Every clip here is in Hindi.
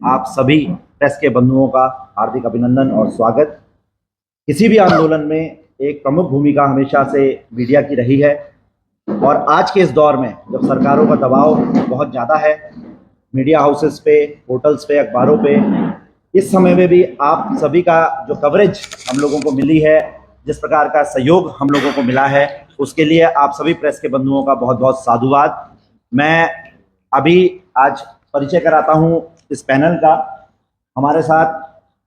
आप सभी प्रेस के बंधुओं का हार्दिक अभिनंदन और स्वागत। किसी भी आंदोलन में एक प्रमुख भूमिका हमेशा से मीडिया की रही है और आज के इस दौर में जब सरकारों का दबाव बहुत ज़्यादा है, मीडिया हाउसेस पे, पोर्टल्स पे, अखबारों पे, इस समय में भी आप सभी का जो कवरेज हम लोगों को मिली है, जिस प्रकार का सहयोग हम लोगों को मिला है, उसके लिए आप सभी प्रेस के बंधुओं का बहुत बहुत साधुवाद। मैं अभी आज परिचय कराता हूं इस पैनल का। हमारे साथ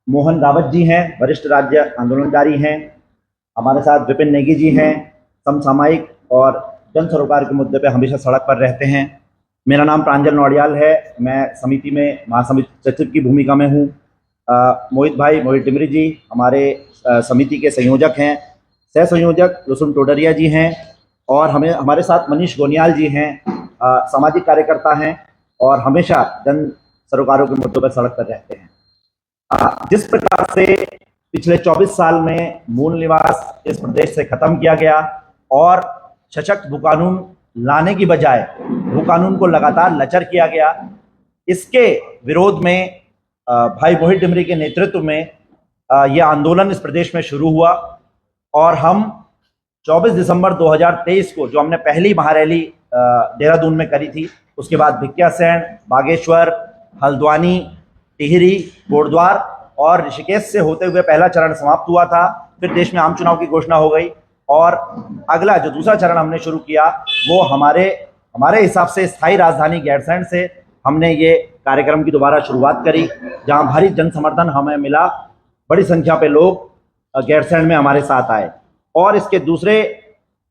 मोहन रावत जी हैं, वरिष्ठ राज्य आंदोलनकारी हैं। हमारे साथ विपिन नेगी जी हैं, समसामयिक और जन सरोकार के मुद्दे पे हमेशा सड़क पर रहते हैं। मेरा नाम प्रांजल नौडियाल है, मैं समिति में महासमिति सचिव की भूमिका में हूँ। मोहित टिमरी जी हमारे समिति के संयोजक हैं। सह संयोजक लुसुन टोडरिया जी हैं और हमारे साथ मनीष गोनियाल जी हैं, सामाजिक कार्यकर्ता हैं और हमेशा जन सरोकारों के मुद्दों पर सड़क पर रहते हैं। जिस प्रकार से पिछले 24 साल में मूल निवास इस प्रदेश से खत्म किया गया और सशक्त भू कानून लाने की बजाय भू कानून को लगातार लचर किया गया, इसके विरोध में भाई मोहित टिमरी के नेतृत्व में यह आंदोलन इस प्रदेश में शुरू हुआ और हम 24 दिसंबर 2023 को जो हमने पहली महारैली देहरादून में करी थी, उसके बाद भिकियासैंण, बागेश्वर, हल्द्वानी, टिहरी, कोटद्वार और ऋषिकेश से होते हुए पहला चरण समाप्त हुआ था। फिर देश में आम चुनाव की घोषणा हो गई और अगला जो दूसरा चरण हमने शुरू किया वो हमारे हिसाब से स्थायी राजधानी गैरसैंण से हमने ये कार्यक्रम की दोबारा शुरुआत करी, जहां भारी जन समर्थन हमें मिला। बड़ी संख्या पे लोग गैरसैंण में हमारे साथ आए और इसके दूसरे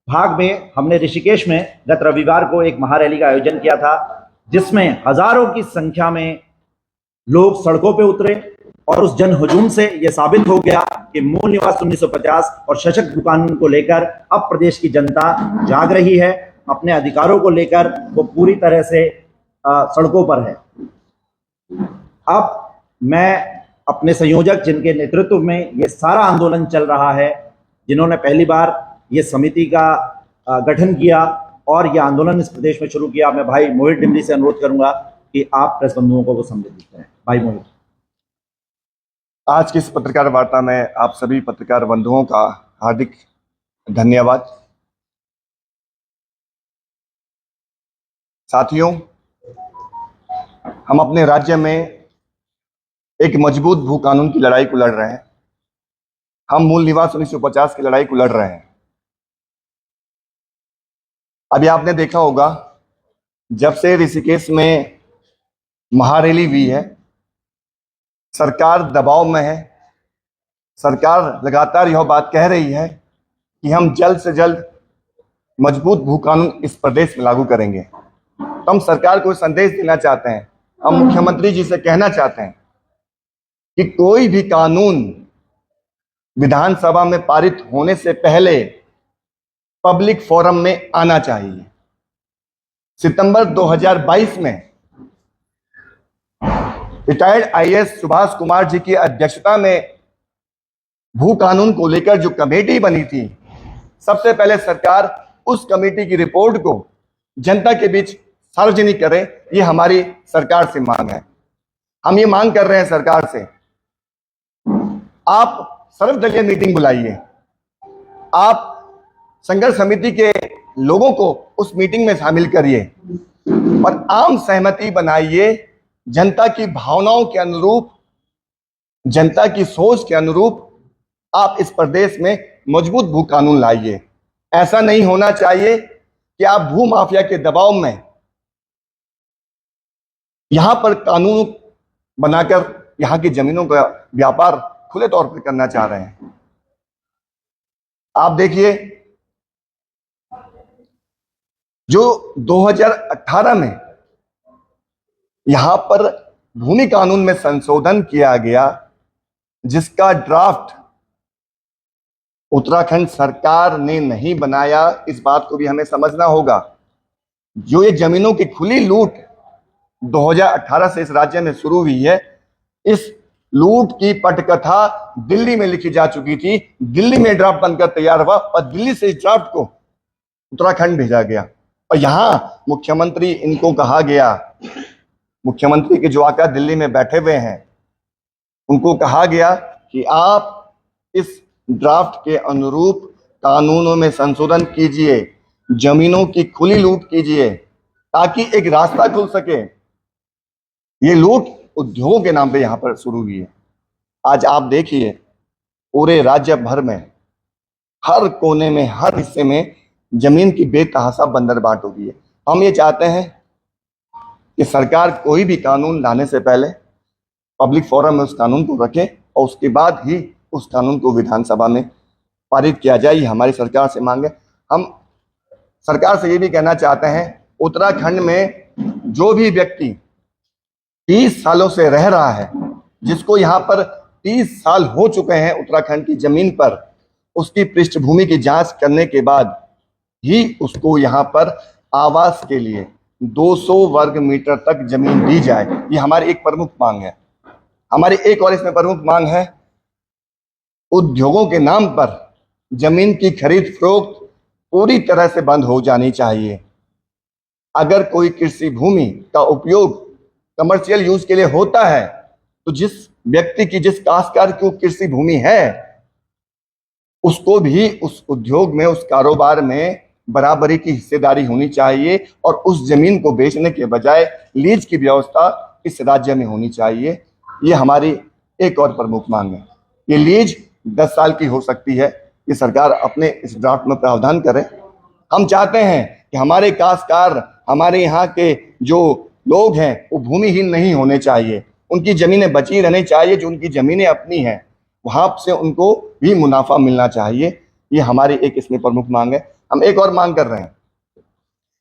भाग में हमने ऋषिकेश में गत रविवार को एक महारैली का आयोजन किया था, जिसमें हजारों की संख्या में लोग सड़कों पे उतरे और उस जन हुजूम से यह साबित हो गया कि मूल निवास 1950 और सशक्त भू कानून को लेकर अब प्रदेश की जनता जाग रही है। अपने अधिकारों को लेकर वो पूरी तरह से सड़कों पर है। अब मैं अपने संयोजक जिनके नेतृत्व में ये सारा आंदोलन चल रहा है, जिन्होंने पहली बार ये समिति का गठन किया और ये आंदोलन इस प्रदेश में शुरू किया, मैं भाई मोहित टिमरी से अनुरोध करूंगा कि आप प्रेस बंधुओं को वो संबोधित करें। भाई मोहित। आज की इस पत्रकार वार्ता में आप सभी पत्रकार बंधुओं का हार्दिक धन्यवाद। साथियों, हम अपने राज्य में एक मजबूत भू कानून की लड़ाई को लड़ रहे हैं। हम मूल निवास 1950 की लड़ाई को लड़ रहे हैं। अभी आपने देखा होगा, जब से ऋषिकेश में महारैली हुई है, सरकार दबाव में है। सरकार लगातार यह बात कह रही है कि हम जल्द से जल्द मजबूत भू कानून इस प्रदेश में लागू करेंगे। तो हम सरकार को संदेश देना चाहते हैं, हम मुख्यमंत्री जी से कहना चाहते हैं कि कोई भी कानून विधानसभा में पारित होने से पहले पब्लिक फोरम में आना चाहिए। सितंबर 2022 में रिटायर्ड आईएएस सुभाष कुमार जी की अध्यक्षता में भू कानून को लेकर जो कमेटी बनी थी, सबसे पहले सरकार उस कमेटी की रिपोर्ट को जनता के बीच सार्वजनिक करे, ये हमारी सरकार से मांग है। हम ये मांग कर रहे हैं सरकार से, आप सर्वदलीय मीटिंग बुलाइए, आप संघर्ष समिति के लोगों को उस मीटिंग में शामिल करिए और आम सहमति बनाइए। जनता की भावनाओं के अनुरूप, जनता की सोच के अनुरूप आप इस प्रदेश में मजबूत भू कानून लाइए। ऐसा नहीं होना चाहिए कि आप भू माफिया के दबाव में यहां पर कानून बनाकर यहां की जमीनों का व्यापार खुले तौर पर करना चाह रहे हैं। आप देखिए, जो 2018 में यहां पर भूमि कानून में संशोधन किया गया, जिसका ड्राफ्ट उत्तराखंड सरकार ने नहीं बनाया, इस बात को भी हमें समझना होगा। जो ये जमीनों की खुली लूट 2018 से इस राज्य में शुरू हुई है, इस लूट की पटकथा दिल्ली में लिखी जा चुकी थी। दिल्ली में ड्राफ्ट बनकर तैयार हुआ और दिल्ली से इस ड्राफ्ट को उत्तराखंड भेजा गया और यहां मुख्यमंत्री इनको कहा गया, मुख्यमंत्री के जो आका दिल्ली में बैठे हुए हैं, उनको कहा गया कि आप इस ड्राफ्ट के अनुरूप कानूनों में संशोधन कीजिए, जमीनों की खुली लूट कीजिए, ताकि एक रास्ता खुल सके। ये लूट उद्योगों के नाम पे यहां पर शुरू हुई है। आज आप देखिए पूरे राज्य भर में हर कोने में, हर हिस्से में जमीन की बेतहाशा बंदरबाट हो गई है। हम ये चाहते हैं कि सरकार कोई भी कानून लाने से पहले पब्लिक फोरम में उस कानून को रखे और उसके बाद ही उस कानून को विधानसभा में पारित किया जाए। ये हमारी सरकार से मांग है। हम सरकार से ये भी कहना चाहते हैं, उत्तराखंड में जो भी व्यक्ति 30 सालों से रह रहा है, जिसको यहाँ पर 30 साल हो चुके हैं उत्तराखंड की जमीन पर, उसकी पृष्ठभूमि की जांच करने के बाद ही उसको यहाँ पर आवास के लिए 200 वर्ग मीटर तक जमीन दी जाए। ये हमारी एक प्रमुख मांग है। हमारी एक और इसमें प्रमुख मांग है, उद्योगों के नाम पर जमीन की खरीद फरोख्त पूरी तरह से बंद हो जानी चाहिए। अगर कोई कृषि भूमि का उपयोग कमर्शियल यूज के लिए होता है, तो जिस व्यक्ति की, जिस काश्तकार की कृषि भूमि है, उसको भी उस उद्योग में, उस कारोबार में बराबरी की हिस्सेदारी होनी चाहिए और उस जमीन को बेचने के बजाय लीज की व्यवस्था इस राज्य में होनी चाहिए। ये हमारी एक और प्रमुख मांग है। ये लीज 10 साल की हो सकती है। ये सरकार अपने इस ड्राफ्ट में प्रावधान करे। हम चाहते हैं कि हमारे काश्तकार, हमारे यहाँ के जो लोग हैं, वो भूमिहीन नहीं होने चाहिए। उनकी जमीनें बची रहनी चाहिए। जो उनकी जमीनें अपनी हैं, वहां से उनको भी मुनाफा मिलना चाहिए। ये हमारी एक इसमें प्रमुख मांग है। हम एक और मांग कर रहे हैं,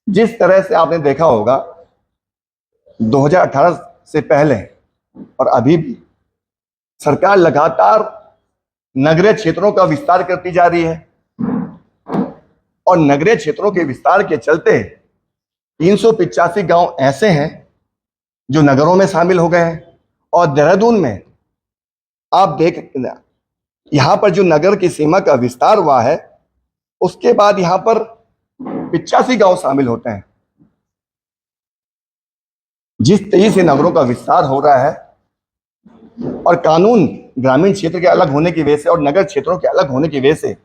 जिस तरह से आपने देखा होगा 2018 से पहले और अभी भी सरकार लगातार नगरीय क्षेत्रों का विस्तार करती जा रही है और नगरीय क्षेत्रों के विस्तार के चलते 385 गांव ऐसे हैं जो नगरों में शामिल हो गए हैं। और देहरादून में आप देख, यहां पर जो नगर की सीमा का विस्तार हुआ है, उसके बाद यहां पर 85 गांव शामिल होते हैं। जिस तेजी से नगरों का विस्तार हो रहा है और कानून ग्रामीण क्षेत्र के अलग होने की वजह से और नगर क्षेत्रों के अलग होने की वजह से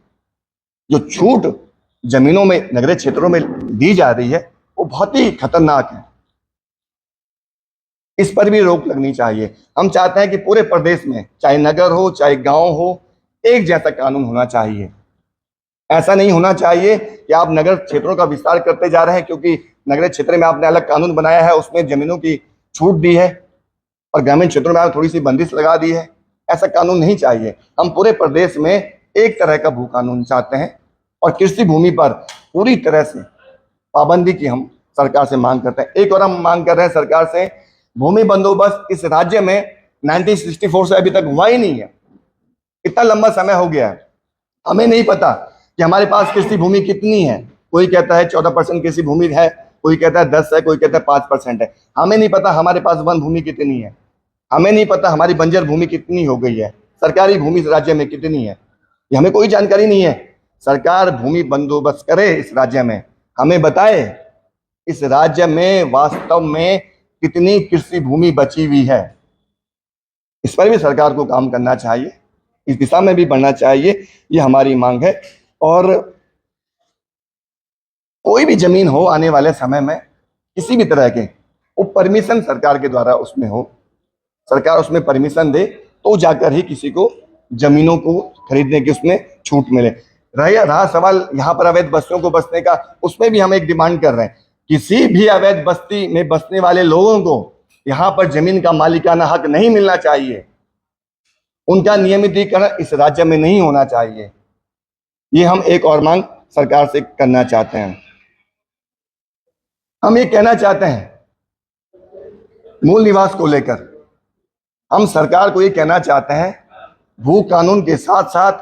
जो छूट जमीनों में, नगरीय क्षेत्रों में दी जा रही है, वो बहुत ही खतरनाक है। इस पर भी रोक लगनी चाहिए। हम चाहते हैं कि पूरे प्रदेश में, चाहे नगर हो चाहे गांव हो, एक जैसा कानून होना चाहिए। ऐसा नहीं होना चाहिए कि आप नगर क्षेत्रों का विस्तार करते जा रहे हैं क्योंकि नगरीय क्षेत्र में आपने अलग कानून बनाया है, उसमें जमीनों की छूट दी है, और ग्रामीण क्षेत्रों में आपने थोड़ी सी बंदिश लगा दी है। ऐसा कानून नहीं चाहिए। हम पूरे प्रदेश में एक तरह का भू कानून चाहते हैं और कृषि भूमि पर पूरी तरह से पाबंदी की हम सरकार से मांग करते हैं। एक और हम मांग कर रहे हैं सरकार से, भूमि बंदोबस्त इस राज्य में 1964 से अभी तक हुआ ही नहीं है। इतना लंबा समय हो गया है, हमें नहीं पता कि हमारे पास कृषि भूमि कितनी है। कोई कहता है 14% कृषि भूमि है, कोई कहता है 10 है, कोई कहता है 5% है। हमें नहीं पता हमारे पास वन भूमि कितनी है। हमें नहीं पता हमारी बंजर भूमि कितनी हो गई है, सरकारी भूमि इस राज्य में कितनी है, ये हमें कोई जानकारी नहीं है। सरकार भूमि बंदोबस्त करे इस राज्य में, हमें बताए इस राज्य में वास्तव में कितनी कृषि भूमि बची हुई है। इस पर भी सरकार को काम करना चाहिए, इस दिशा में भी बढ़ना चाहिए। ये हमारी मांग है। और कोई भी जमीन हो आने वाले समय में किसी भी तरह के, वो परमिशन सरकार के द्वारा उसमें हो, सरकार उसमें परमिशन दे तो जाकर ही किसी को जमीनों को खरीदने की उसमें छूट मिले। रहा सवाल यहाँ पर अवैध बस्तियों को बसने का, उसमें भी हम एक डिमांड कर रहे हैं, किसी भी अवैध बस्ती में बसने वाले लोगों को यहाँ पर जमीन का मालिकाना हक नहीं मिलना चाहिए। उनका नियमितीकरण इस राज्य में नहीं होना चाहिए। ये हम एक और मांग सरकार से करना चाहते हैं। हम ये कहना चाहते हैं मूल निवास को लेकर, हम सरकार को ये कहना चाहते हैं, भू कानून के साथ साथ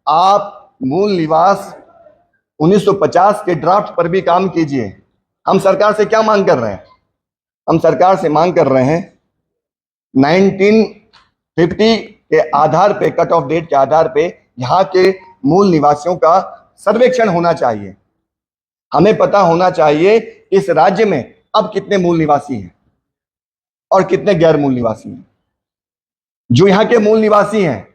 आप मूल निवास 1950 के ड्राफ्ट पर भी काम कीजिए। हम सरकार से क्या मांग कर रहे हैं? हम सरकार से मांग कर रहे हैं 1950 के आधार पे, कट ऑफ डेट के आधार पे यहाँ के मूल निवासियों का सर्वेक्षण होना चाहिए। हमें पता होना चाहिए इस राज्य में अब कितने मूल निवासी हैं। और कितने गैर मूल निवासी हैं। जो यहाँ के मूल निवासी हैं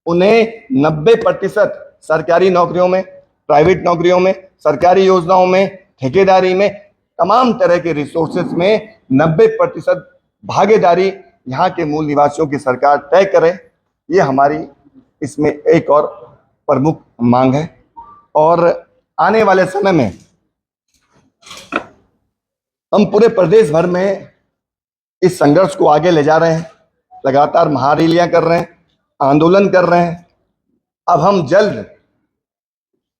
उन्हें 90% सरकारी नौकरियों में, प्राइवेट नौकरियों में, सरकारी योजनाओं में, ठेकेदारी में, तमाम तरह के रिसोर्सेज में 90% भागीदारी यहाँ के मूल निवासियों की सरकार तय करे। ये हमारी इसमें एक और प्रमुख मांग है। और आने वाले समय में हम पूरे प्रदेश भर में इस संघर्ष को आगे ले जा रहे हैं, लगातार महारैलियां कर रहे हैं, आंदोलन कर रहे हैं। अब हम जल्द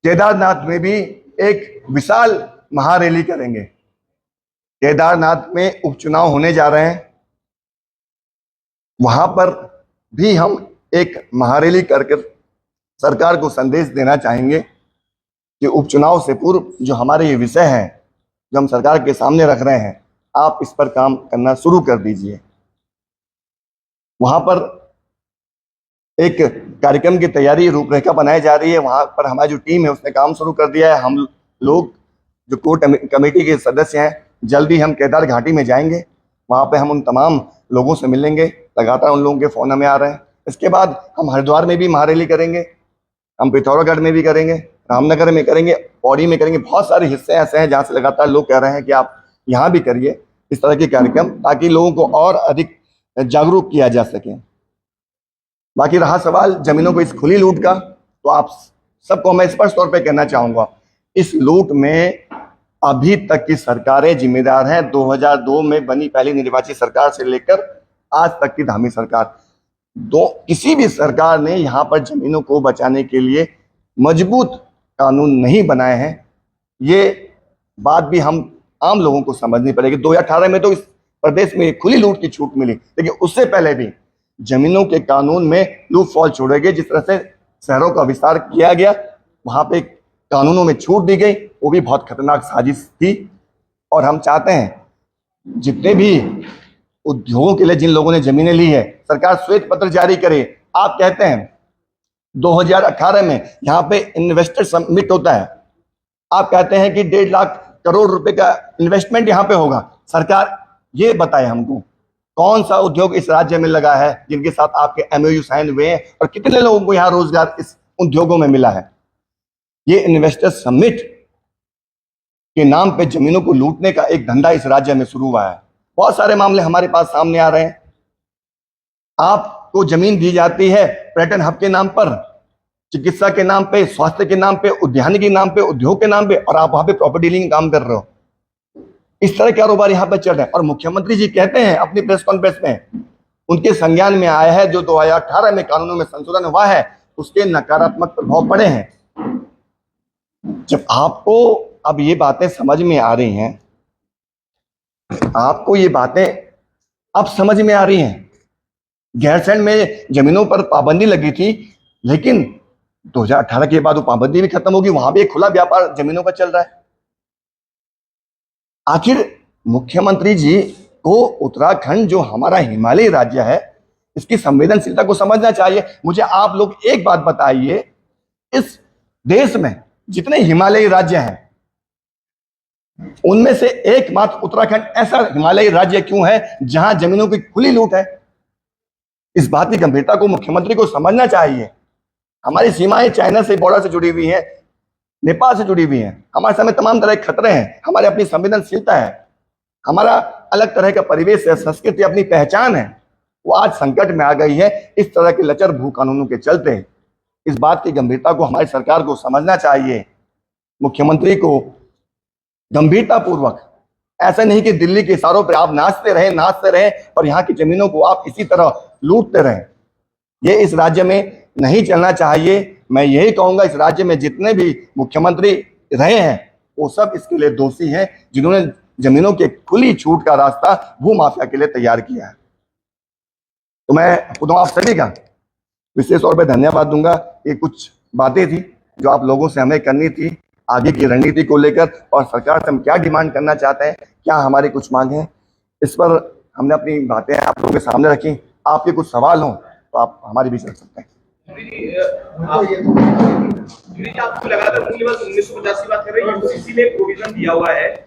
केदारनाथ में भी एक विशाल महारैली करेंगे। केदारनाथ में उपचुनाव होने जा रहे हैं, वहां पर भी हम एक महारैली करके सरकार को संदेश देना चाहेंगे कि उपचुनाव से पूर्व जो हमारे ये विषय हैं, जो हम सरकार के सामने रख रहे हैं, आप इस पर काम करना शुरू कर दीजिए। वहां पर एक कार्यक्रम की तैयारी, रूपरेखा बनाई जा रही है। वहां पर हमारी जो टीम है उसने काम शुरू कर दिया है। हम लोग जो कोर कमेटी के सदस्य हैं, जल्दी हम केदार घाटी में जाएंगे। वहां पे हम उन तमाम लोगों से मिलेंगे। लगातार उन लोगों के फोन हमें आ रहे हैं। इसके बाद हम हरिद्वार में भी महारैली करेंगे, हम पिथौरागढ़ में भी करेंगे, रामनगर में करेंगे, पौड़ी में करेंगे। बहुत सारे हिस्से ऐसे हैं जहां से लगातार लोग कह रहे हैं कि आप यहाँ भी करिए इस तरह के कार्यक्रम, ताकि लोगों को और अधिक जागरूक किया जा सके। बाकी रहा सवाल जमीनों को इस खुली लूट का, तो आप सबको मैं स्पष्ट तौर पे कहना चाहूंगा, इस लूट में अभी तक की सरकारें जिम्मेदार हैं। 2002 में बनी पहली निर्वाचित सरकार से लेकर आज तक की धामी सरकार, किसी भी सरकार ने यहाँ पर जमीनों को बचाने के लिए मजबूत कानून नहीं बनाए हैं। ये बात भी हम आम लोगों को समझनी पड़ेगी। 2018 में तो इस प्रदेश में खुली लूट की छूट मिली, लेकिन उससे पहले भी जमीनों के कानून में लूप फॉल छोड़े गए। जिस तरह से शहरों का विस्तार किया गया, वहां पे कानूनों में छूट दी गई, वो भी बहुत खतरनाक साजिश थी। और हम चाहते हैं जितने भी उद्योगों के लिए जिन लोगों ने जमीनें ली है, सरकार श्वेत पत्र जारी करे। आप कहते हैं 2018 में यहाँ पे इन्वेस्टर समिट होता है, आप कहते हैं कि 1.5 लाख करोड़ रुपए का इन्वेस्टमेंट यहाँ पे होगा। सरकार ये बताए हमको कौन सा उद्योग इस राज्य में लगा है जिनके साथ आपके एमओयू साइन हुए हैं, और कितने लोगों को यहाँ रोजगार इस उद्योगों में मिला है। ये इन्वेस्टर समिट के नाम पे जमीनों को लूटने का एक धंधा इस राज्य में शुरू हुआ है। बहुत सारे मामले हमारे पास सामने आ रहे हैं। आपको जमीन दी जाती है पर्यटन हब के नाम पर, चिकित्सा के नाम पे, स्वास्थ्य के नाम पे, उद्यानिकी के नाम पे, उद्योग के नाम पे, और आप वहां पे प्रॉपर्टी डीलिंग काम कर रहे हो। इस तरह के कारोबार यहाँ पे चल रहे हैं। और मुख्यमंत्री जी कहते हैं अपनी प्रेस कॉन्फ्रेंस में, उनके संज्ञान में आया है जो 2018 में कानूनों में संशोधन हुआ है, उसके नकारात्मक प्रभाव पड़े हैं। जब आपको अब ये बातें समझ में आ रही हैं, आपको ये बातें अब समझ में आ रही हैं। गैरसैंण में जमीनों पर पाबंदी लगी थी, लेकिन 2018 के बाद वो पाबंदी भी खत्म होगी, वहां भी एक खुला व्यापार जमीनों का चल रहा है। आखिर मुख्यमंत्री जी को उत्तराखंड जो हमारा हिमालयी राज्य है, इसकी संवेदनशीलता को समझना चाहिए। मुझे आप लोग एक बात बताइए, इस देश में जितने हिमालयी राज्य हैं उनमें से एकमात्र उत्तराखंड ऐसा हिमालयी राज्य क्यों है जहां जमीनों की खुली लूट है? इस बात की गंभीरता को मुख्यमंत्री को समझना चाहिए। हमारी सीमाएं चाइना से, बॉर्डर से जुड़ी हुई हैं, नेपाल से जुड़ी हुई हैं। हमारे सामने तमाम तरह के खतरे हैं। हमारी अपनी संवेदनशीलता है, हमारा अलग तरह का परिवेश है, संस्कृति, अपनी पहचान है, वो आज संकट में आ गई है इस तरह के लचर भू कानूनों के चलते। इस बात की गंभीरता को हमारी सरकार को समझना चाहिए। मुख्यमंत्री को गंभीरता पूर्वक, ऐसा नहीं कि दिल्ली के इशारों पर आप नाचते रहे और यहाँ की जमीनों को आप इसी तरह लूटते रहे। ये इस राज्य में नहीं चलना चाहिए। मैं यही कहूंगा, इस राज्य में जितने भी मुख्यमंत्री रहे हैं वो सब इसके लिए दोषी हैं, जिन्होंने जमीनों के खुली छूट का रास्ता भू माफिया के लिए तैयार किया है। तो मैं खुद आप सभी का विशेष तौर पर धन्यवाद दूंगा। ये कुछ बातें थी जो आप लोगों से हमें करनी थी आगे की रणनीति को लेकर, और सरकार से हम क्या डिमांड करना चाहते हैं, क्या हमारी कुछ मांग है, इस पर हमने अपनी बातें आप लोगों के सामने रखी। आपके कुछ सवाल हो तो आप हमारे बीच रख सकते हैं। आपको लगातार 1950 की बात कर रहे हैं। यूसीसी में प्रोविजन दिया हुआ है, इस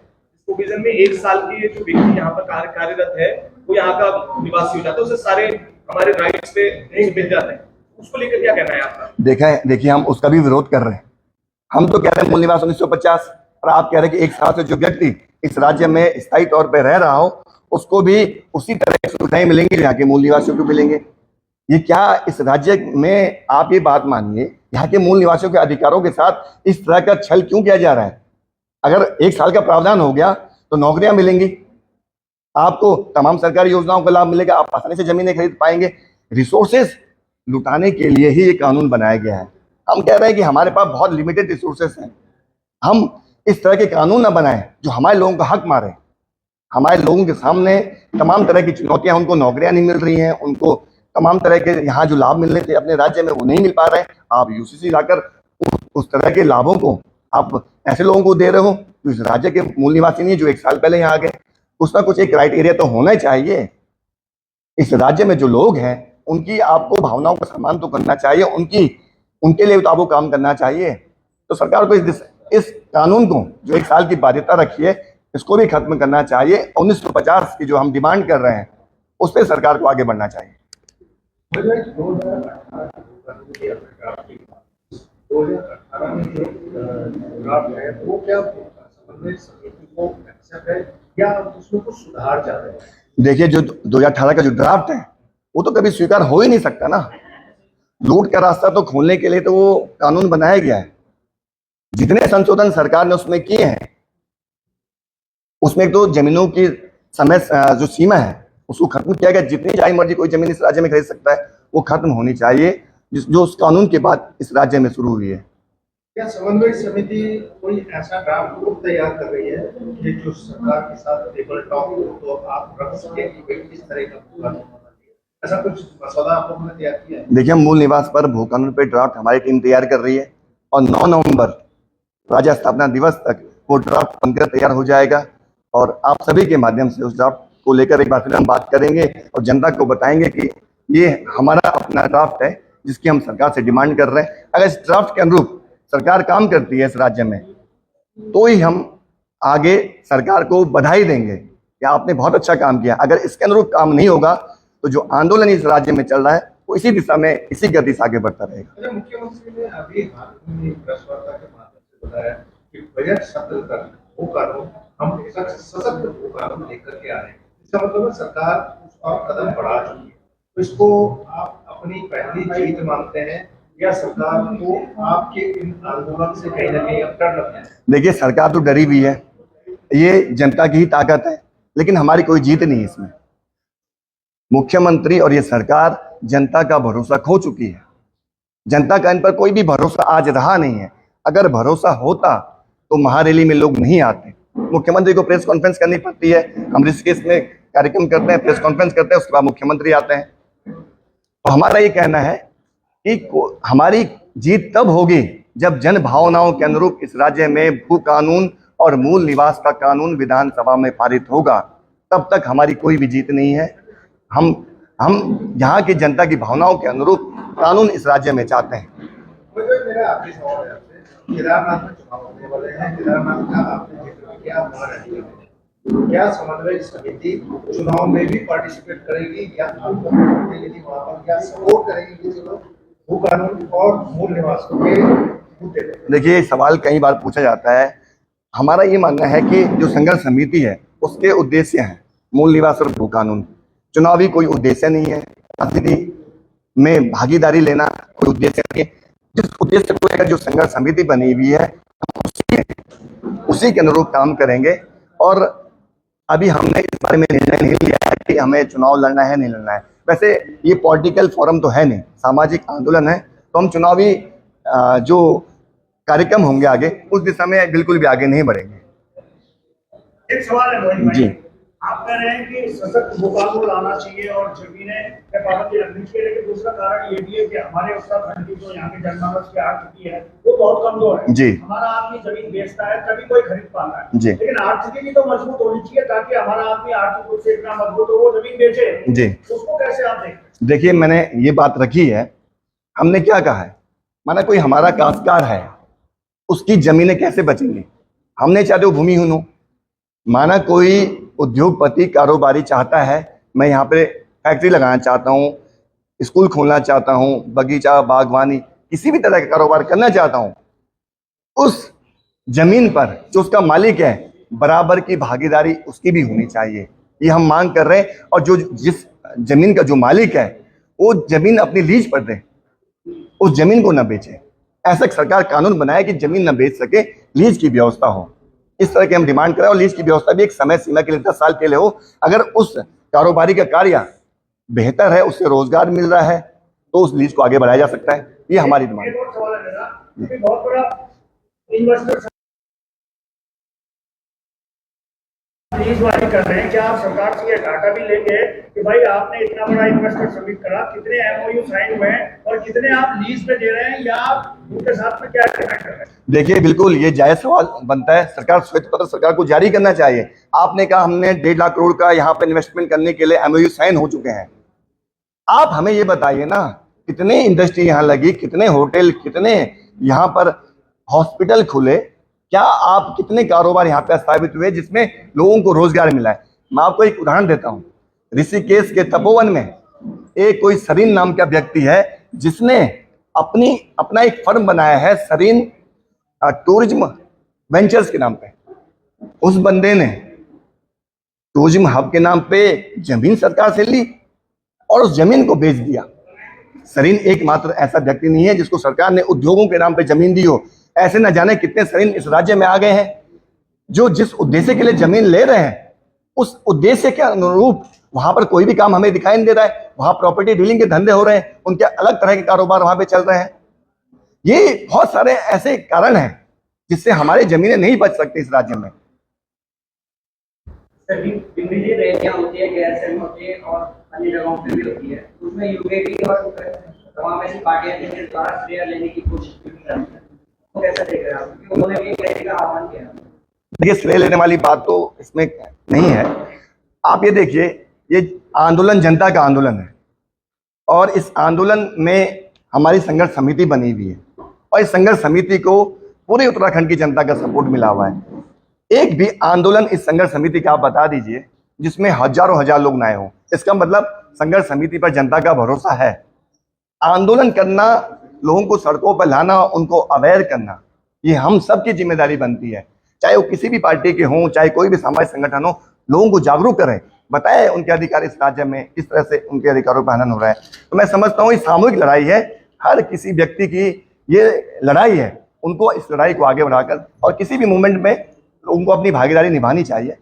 प्रोविजन में 1 साल के जो व्यक्ति यहाँ पर कार्यरत है वो यहाँ का निवासी हो जाता है, उससे सारे हमारे राइट्स पे मिल जाते हैं। उसको लेकर क्या कहना है आपका? देखिए हम उसका भी विरोध कर रहे हैं। हम तो कह रहे हैं मूल निवास 1950, और आप कह रहे हैं कि एक साल से जो व्यक्ति इस राज्य में स्थायी तौर पर रह रहा हो उसको भी उसी तरह की सुविधाएं मिलेंगी जो यहाँ के मूल निवासियों को मिलेंगे। ये क्या इस राज्य में, आप ये बात मानिए, यहाँ के मूल निवासियों के अधिकारों के साथ इस तरह का छल क्यों किया जा रहा है? अगर एक साल का प्रावधान हो गया तो नौकरियां मिलेंगी, आपको तमाम सरकारी योजनाओं का लाभ मिलेगा, आप आसानी से जमीनें खरीद पाएंगे। रिसोर्सेस लुटाने के लिए ही ये कानून बनाया गया है। हम कह रहे हैं कि हमारे पास बहुत लिमिटेड रिसोर्सेस हैं, हम इस तरह के कानून ना बनाएं जो हमारे लोगों का हक मारे। हमारे लोगों के सामने तमाम तरह की चुनौतियां, उनको नौकरियां नहीं मिल रही हैं, उनको तमाम तरह के यहाँ जो लाभ मिल रहे थे अपने राज्य में वो नहीं मिल पा रहे हैं। आप यूसीसी लाकर उस तरह के लाभों को आप ऐसे लोगों को दे रहे हो जो इस राज्य के मूल निवासी नहीं है, जो एक साल पहले यहाँ आ गए। कुछ ना कुछ एक क्राइटेरिया तो होना ही चाहिए। इस राज्य में जो लोग हैं उनकी आपको भावनाओं का सम्मान तो करना चाहिए, उनके लिए तो आपको काम करना चाहिए। तो सरकार को इस कानून को जो एक साल की बाध्यता रखी है इसको भी खत्म करना चाहिए। 1950 की जो हम डिमांड कर रहे हैं उस पर सरकार को आगे बढ़ना चाहिए। वो क्या समिति को एक्सेप्ट है या उसमें कुछ सुधार चाह रहे हैं? देखिए, जो 2018 का जो ड्राफ्ट है वो तो कभी स्वीकार हो ही नहीं सकता ना। लूट का रास्ता तो खोलने के लिए तो वो कानून बनाया गया है। जितने संशोधन सरकार ने उसमें किए हैं उसमें तो जमीनों की समय जो सीमा है उसको खत्म किया गया। जितनी चाहे मर्जी कोई जमीन इस राज्य में खरीद सकता है, वो खत्म होनी चाहिए जो उस कानून के बाद इस राज्य में शुरू हुई है। क्या समन्वय समिति कोई ऐसा ड्राफ्ट ग्रुप तैयार कर रही है कि जो सरकार के साथ टेबल टॉक हो तो आप रख सके कि किस तरह का कानून होना चाहिए? ऐसा कुछ मसौदा आप लोगों ने तैयार किया है? देखिए, हम मूल निवास पर भू कानून पे ड्राफ्ट हमारी टीम तैयार कर रही है और 9 नवंबर राज्य स्थापना दिवस तक वो ड्राफ्ट बनकर तैयार हो जाएगा और आप सभी के माध्यम से उस ड्राफ्ट को लेकर एक बार फिर हम बात करेंगे और जनता को बताएंगे कि ये हमारा अपना ड्राफ्ट है जिसकी हम सरकार से डिमांड कर रहे हैं। अगर इस ड्राफ्ट के अनुरूप सरकार काम करती है इस राज्य में तो ही हम आगे सरकार को बधाई देंगे कि आपने बहुत अच्छा काम किया। अगर इसके अनुरूप काम नहीं होगा तो जो आंदोलन इस राज्य में चल रहा है वो इसी दिशा में, इसी गति से आगे बढ़ता रहेगा। मुख्यमंत्री ने अभी हाल में प्रेस वार्ता के माध्यम से बताया कि बजट सत्र तक वो कानून हम सशक्त वो कानून लेकर के आ रहे हैं। इसका मतलब है सरकार उस और कदम बढ़ा चुकी है। तो इसको आप अपनी पहली जीत मानते हैं या सरकार को आपके इन आंदोलन से कहीं ना कहीं अब डर लगता है? देखिए, सरकार तो डरी हुई है, ये जनता की ही ताकत है, लेकिन हमारी कोई जीत नहीं है इसमें। मुख्यमंत्री और ये सरकार जनता का भरोसा खो चुकी है। जनता का इन पर कोई भी भरोसा आज रहा नहीं है। अगर भरोसा होता तो महारैली में लोग नहीं आते। मुख्यमंत्री को प्रेस कॉन्फ्रेंस करनी पड़ती है, हम ऋषिकेश में कार्यक्रम करते हैं, प्रेस कॉन्फ्रेंस करते हैं, उसके बाद मुख्यमंत्री आते हैं। तो हमारा ये कहना है कि हमारी जीत तब होगी जब जन भावनाओं के अनुरूप इस राज्य में भू कानून और मूल निवास का कानून विधानसभा में पारित होगा। तब तक हमारी कोई भी जीत नहीं है। हम यहाँ की जनता की भावनाओं के अनुरूप कानून इस राज्य में चाहते हैं। मेरा आखिरी सवाल है आपसे, केदारनाथ में चुनाव होने वाले हैं, केदारनाथ का आपने जिक्र किया, महारैली में क्या समन्वय समिति चुनाव में भी पार्टिसिपेट करेगी या वहाँ पर क्या सपोर्ट करेगी किसी लोग भू कानून और मूल निवास के मुद्दे पर? देखिए, सवाल कई बार पूछा जाता है। हमारा ये मानना है कि जो संघर्ष समिति है उसके उद्देश्य हैं मूल निवास और भू कानून। चुनावी कोई उद्देश्य नहीं है, राजनीति में भागीदारी लेना कोई उद्देश्य नहीं है। जिस उद्देश्य को लेकर जो संघर्ष समिति बनी हुई है हम उसी के अनुरूप काम करेंगे। और अभी हमने इस बारे में निर्णय नहीं लिया है कि हमें चुनाव लड़ना है नहीं लड़ना है। वैसे ये पॉलिटिकल फोरम तो है नहीं, सामाजिक आंदोलन है, तो हम चुनावी जो कार्यक्रम होंगे आगे उस दिशा में बिल्कुल भी आगे नहीं बढ़ेंगे। एक सवाल है मोहित भाई, जी, आप कह रहे हैं कि सशक्त भू कानून लाना चाहिए और जमीनें पे पाबंदी रखनी चाहिए, लेकिन दूसरा कारण ये भी है कि हमारे उत्तराखंड की जो यहाँ की जनमानस की आर्थिकी है वो बहुत कमजोर है। जी। हमारा आदमी जमीन बेचता है तभी कोई खरीद पाता है। जी। लेकिन आर्थिकी भी तो मजबूत होनी चाहिए ताकि हमारा आदमी आर्थिक रूप से इतना मजबूत हो वो जमीन बेचे। जी। उसको कैसे आप देखते? देखिए, मैंने ये बात रखी है। हमने क्या कहा है, माना कोई हमारा काश्तकार है उसकी जमीनें कैसे बचेंगी? हमने चाहते वो भूमिहीन हो। माना कोई उद्योगपति कारोबारी चाहता है मैं यहाँ पे फैक्ट्री लगाना चाहता हूँ, स्कूल खोलना चाहता हूँ, बगीचा, बागवानी, किसी भी तरह का कारोबार करना चाहता हूँ, उस जमीन पर जो उसका मालिक है बराबर की भागीदारी उसकी भी होनी चाहिए। ये हम मांग कर रहे हैं। और जो जिस जमीन का जो मालिक है वो जमीन अपनी लीज पर दे, उस जमीन को न बेचे। ऐसा सरकार कानून बनाए कि जमीन न बेच सके, लीज की व्यवस्था हो। इस तरह की हम डिमांड करें। और लीज की व्यवस्था भी एक समय सीमा के लिए 10 साल के लिए हो। अगर उस कारोबारी का कार्य बेहतर है, उससे रोजगार मिल रहा है, तो उस लीज को आगे बढ़ाया जा सकता है। ये हमारी डिमांड एक और सवाल है मेरा, अभी बहुत बड़ा इन्वेस्टर लीज वाली कर रहे हैं, क्या आप सरकार से ये डाटा भी लेंगे कि भाई आपने इतना बड़ा इन्वेस्टर सबमिट करा, कितने एमओयू साइन हुए हैं और कितने आप लीज पे दे रहे हैं, या आप उनके साथ में क्या कनेक्ट कर रहे हैं? देखिए, बिल्कुल ये जायज सवाल बनता है। सरकार श्वेत पत्र सरकार को जारी करना चाहिए। आपने कहा हमने 1.5 लाख करोड़ का यहाँ पे इन्वेस्टमेंट करने के लिए एमओयू साइन हो चुके हैं। आप हमें ये बताइए ना, कितने इंडस्ट्री यहाँ लगी, कितने होटल, कितने यहाँ पर हॉस्पिटल खुले, क्या आप कितने कारोबार यहाँ पे स्थापित हुए जिसमें लोगों को रोजगार मिला है। मैं आपको एक उदाहरण देता हूँ। ऋषिकेश के तपोवन में एक कोई सरीन नाम का व्यक्ति है जिसने अपना एक फर्म बनाया है, सरीन टूरिज्म वेंचर्स के नाम पे। उस बंदे ने टूरिज्म हब के नाम पे जमीन सरकार से ली और उस जमीन को बेच दिया। सरीन एकमात्र ऐसा व्यक्ति नहीं है जिसको सरकार ने उद्योगों के नाम पे जमीन दी हो। ऐसे न जाने कितने सरीन इस राज्य में आ गए हैं जो जिस उद्देश्य के लिए जमीन ले रहे हैं उस उद्देश्य के अनुरूप वहां पर कोई भी काम हमें दिखाई नहीं दे रहा है। वहां प्रॉपर्टी डीलिंग के धंधे हो रहे हैं, उनके अलग तरह के कारोबार वहां पे चल रहे हैं। ये बहुत सारे ऐसे कारण हैं जिससे हमारी जमीनें नहीं बच सकती इस राज्य में। बिजली रैलियां होती है, गैस सेल होती है और अन्य जगहों पे भी होती है, उसमें यूकेपी और तमाम ऐसी पार्टियां जिनके द्वारा शेयर लेने की कोशिश की जाती है, वो कैसे देख रहे हैं आप? क्योंकि उन्होंने भी एक रैली का आह्वान किया। देखिए, श्रेय लेने वाली बात तो इसमें नहीं है। आप ये देखिए, ये आंदोलन जनता का आंदोलन है और इस आंदोलन में हमारी संघर्ष समिति बनी हुई है और इस संघर्ष समिति को पूरे उत्तराखंड की जनता का सपोर्ट मिला हुआ है। एक भी आंदोलन इस संघर्ष समिति का आप बता दीजिए जिसमें हजारों हजार लोग ना आए हों। इसका मतलब संघर्ष समिति पर जनता का भरोसा है। आंदोलन करना, लोगों को सड़कों पर लाना, उनको अवेयर करना, ये हम सबकी जिम्मेदारी बनती है। चाहे वो किसी भी पार्टी के हों, चाहे कोई भी सामाजिक संगठन हो, लोगों को जागरूक करें, बताएं उनके अधिकार इस राज्य में किस तरह से उनके अधिकारों पर हनन हो रहा है। तो मैं समझता हूँ ये सामूहिक लड़ाई है, हर किसी व्यक्ति की ये लड़ाई है। उनको इस लड़ाई को आगे बढ़ाकर और किसी भी मूवमेंट में उनको अपनी भागीदारी निभानी चाहिए।